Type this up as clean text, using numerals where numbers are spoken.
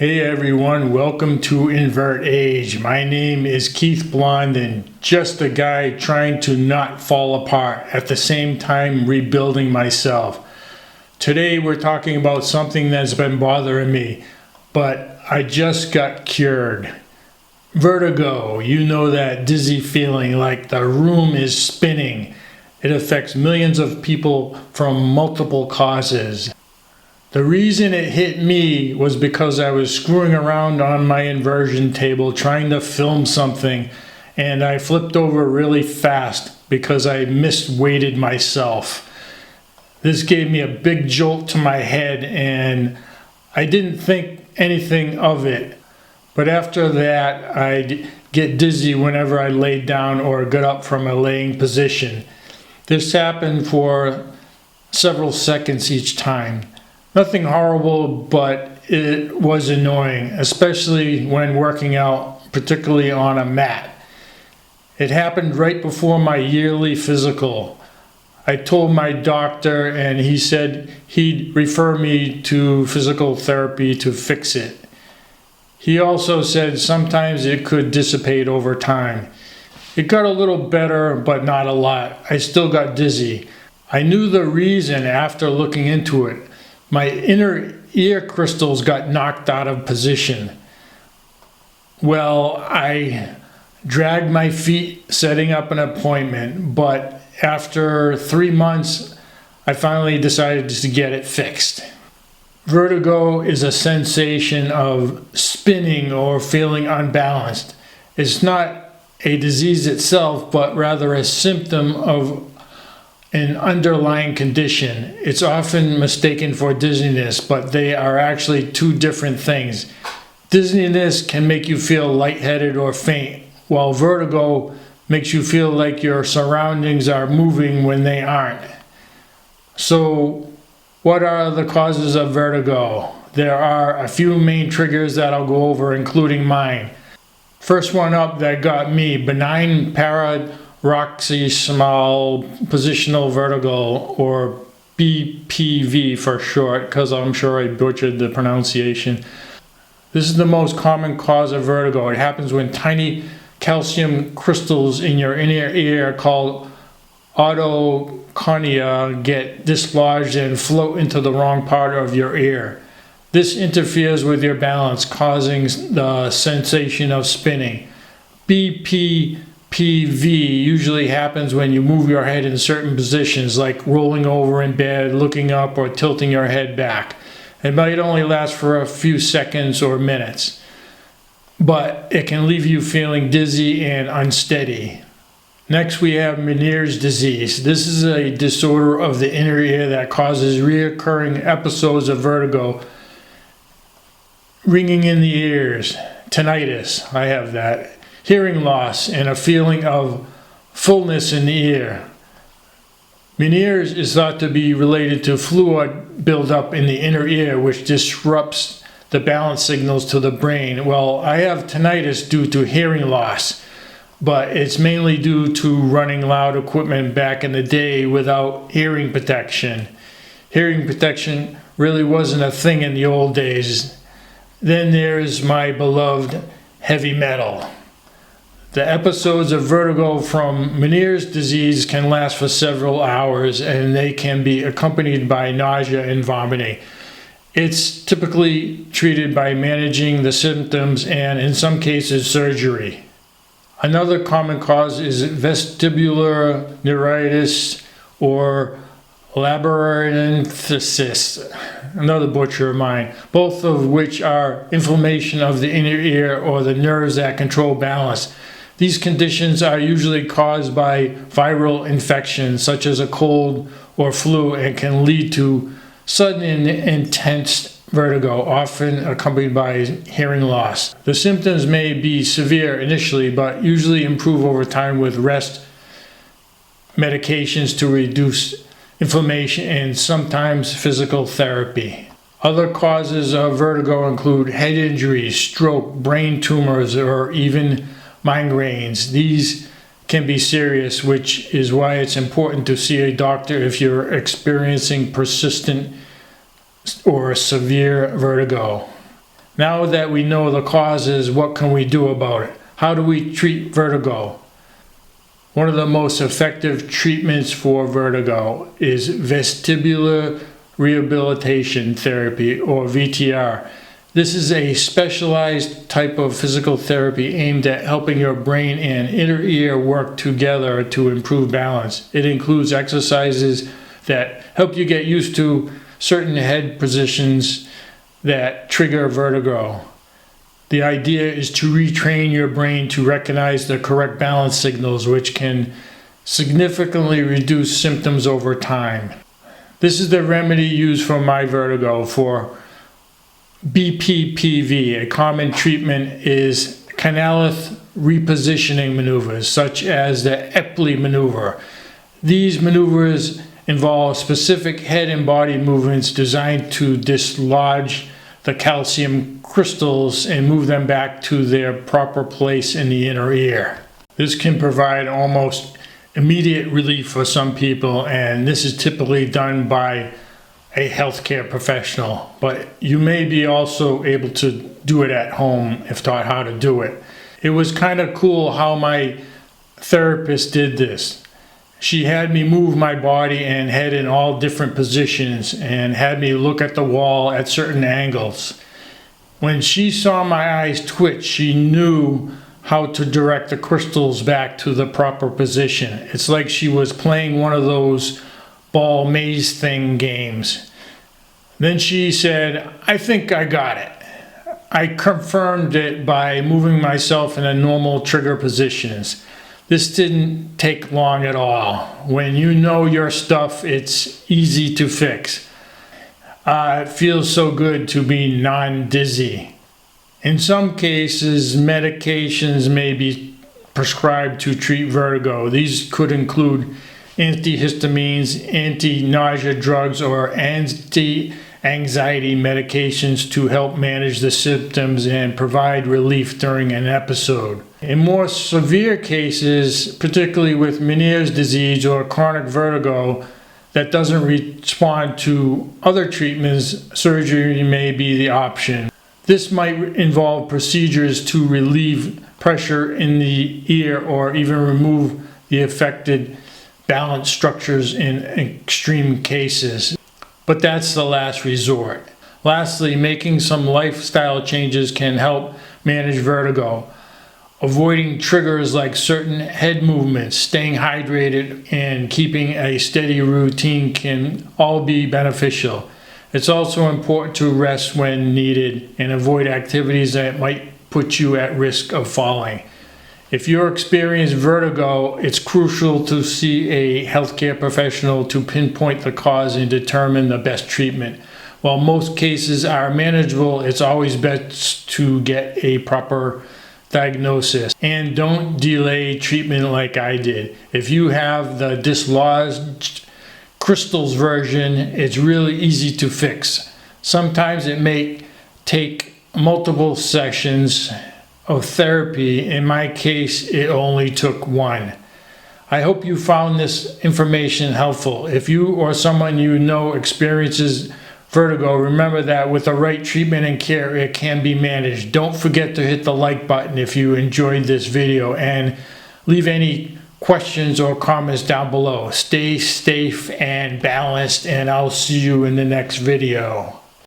Hey everyone, welcome to Invert Age. My name is Keith Blondin, just a guy trying to not fall apart, at the same time rebuilding myself. Today we're talking about something that's been bothering me, but I just got cured. Vertigo, you know that dizzy feeling like the room is spinning. It affects millions of people from multiple causes. The reason it hit me was because I was screwing around on my inversion table trying to film something, and I flipped over really fast because I misweighted myself. This gave me a big jolt to my head and I didn't think anything of it. But after that, I'd get dizzy whenever I laid down or got up from a laying position. This happened for several seconds each time. Nothing horrible, but it was annoying, especially when working out, particularly on a mat. It happened right before my yearly physical. I told my doctor and he said he'd refer me to physical therapy to fix it. He also said sometimes it could dissipate over time. It got a little better, but not a lot. I still got dizzy. I knew the reason after looking into it. My inner ear crystals got knocked out of position. Well, I dragged my feet setting up an appointment, but after 3 months, I finally decided to get it fixed. Vertigo is a sensation of spinning or feeling unbalanced. It's not a disease itself, but rather a symptom of an underlying condition. It's often mistaken for dizziness, but they are actually two different things. Dizziness can make you feel lightheaded or faint, while vertigo makes you feel like your surroundings are moving when they aren't. So, what are the causes of vertigo? There are a few main triggers that I'll go over, including mine. First one up that got me, benign paroxysmal positional vertigo, or BPV for short, because I'm sure I butchered the pronunciation. This is the most common cause of vertigo. It happens when tiny calcium crystals in your inner ear called otoconia get dislodged and float into the wrong part of your ear. This interferes with your balance, causing the sensation of spinning. BPPV usually happens when you move your head in certain positions, like rolling over in bed, looking up, or tilting your head back. It might only last for a few seconds or minutes, but it can leave you feeling dizzy and unsteady. Next, we have Meniere's disease. This is a disorder of the inner ear that causes recurring episodes of vertigo, ringing in the ears, tinnitus, I have that, hearing loss, and a feeling of fullness in the ear. Meniere's is thought to be related to fluid buildup in the inner ear, which disrupts the balance signals to the brain. Well, I have tinnitus due to hearing loss, but it's mainly due to running loud equipment back in the day without hearing protection. Hearing protection really wasn't a thing in the old days. Then there's my beloved heavy metal. The episodes of vertigo from Meniere's disease can last for several hours, and they can be accompanied by nausea and vomiting. It's typically treated by managing the symptoms and, in some cases, surgery. Another common cause is vestibular neuritis or labyrinthitis, another butcher of mine, both of which are inflammation of the inner ear or the nerves that control balance. These conditions are usually caused by viral infections such as a cold or flu and can lead to sudden and intense vertigo, often accompanied by hearing loss. The symptoms may be severe initially, but usually improve over time with rest, medications to reduce inflammation, and sometimes physical therapy. Other causes of vertigo include head injuries, stroke, brain tumors, or even migraines. These can be serious, which is why it's important to see a doctor if you're experiencing persistent or severe vertigo. Now that we know the causes, what can we do about it? How do we treat vertigo? One of the most effective treatments for vertigo is vestibular rehabilitation therapy, or VTR. This is a specialized type of physical therapy aimed at helping your brain and inner ear work together to improve balance. It includes exercises that help you get used to certain head positions that trigger vertigo. The idea is to retrain your brain to recognize the correct balance signals, which can significantly reduce symptoms over time. This is the remedy used for my vertigo. For BPPV, a common treatment is canalith repositioning maneuvers, such as the Epley maneuver. These maneuvers involve specific head and body movements designed to dislodge the calcium crystals and move them back to their proper place in the inner ear. This can provide almost immediate relief for some people, and this is typically done by a healthcare professional, but you may be also able to do it at home if taught how to do it. It was kind of cool how my therapist did this. She had me move my body and head in all different positions and had me look at the wall at certain angles. When she saw my eyes twitch, she knew how to direct the crystals back to the proper position. It's like she was playing one of those ball maze thing games. Then she said, "I think I got it." I confirmed it by moving myself in a normal trigger positions. This didn't take long at all. When you know your stuff, it's easy to fix. It feels so good to be non-dizzy. In some cases, medications may be prescribed to treat vertigo. These could include antihistamines, anti-nausea drugs, or anti-anxiety medications to help manage the symptoms and provide relief during an episode. In more severe cases, particularly with Meniere's disease or chronic vertigo that doesn't respond to other treatments, surgery may be the option. This might involve procedures to relieve pressure in the ear or even remove the affected balance structures in extreme cases. But that's the last resort. Lastly, making some lifestyle changes can help manage vertigo. Avoiding triggers like certain head movements, staying hydrated, and keeping a steady routine can all be beneficial. It's also important to rest when needed and avoid activities that might put you at risk of falling. If you experience vertigo, it's crucial to see a healthcare professional to pinpoint the cause and determine the best treatment. While most cases are manageable, it's always best to get a proper diagnosis. And don't delay treatment like I did. If you have the dislodged crystals version, it's really easy to fix. Sometimes it may take multiple sessions of therapy. In my case, it only took one. I hope you found this information helpful. If you or someone you know experiences vertigo, remember that with the right treatment and care, it can be managed. Don't forget to hit the like button if you enjoyed this video, and leave any questions or comments down below. Stay safe and balanced, and I'll see you in the next video.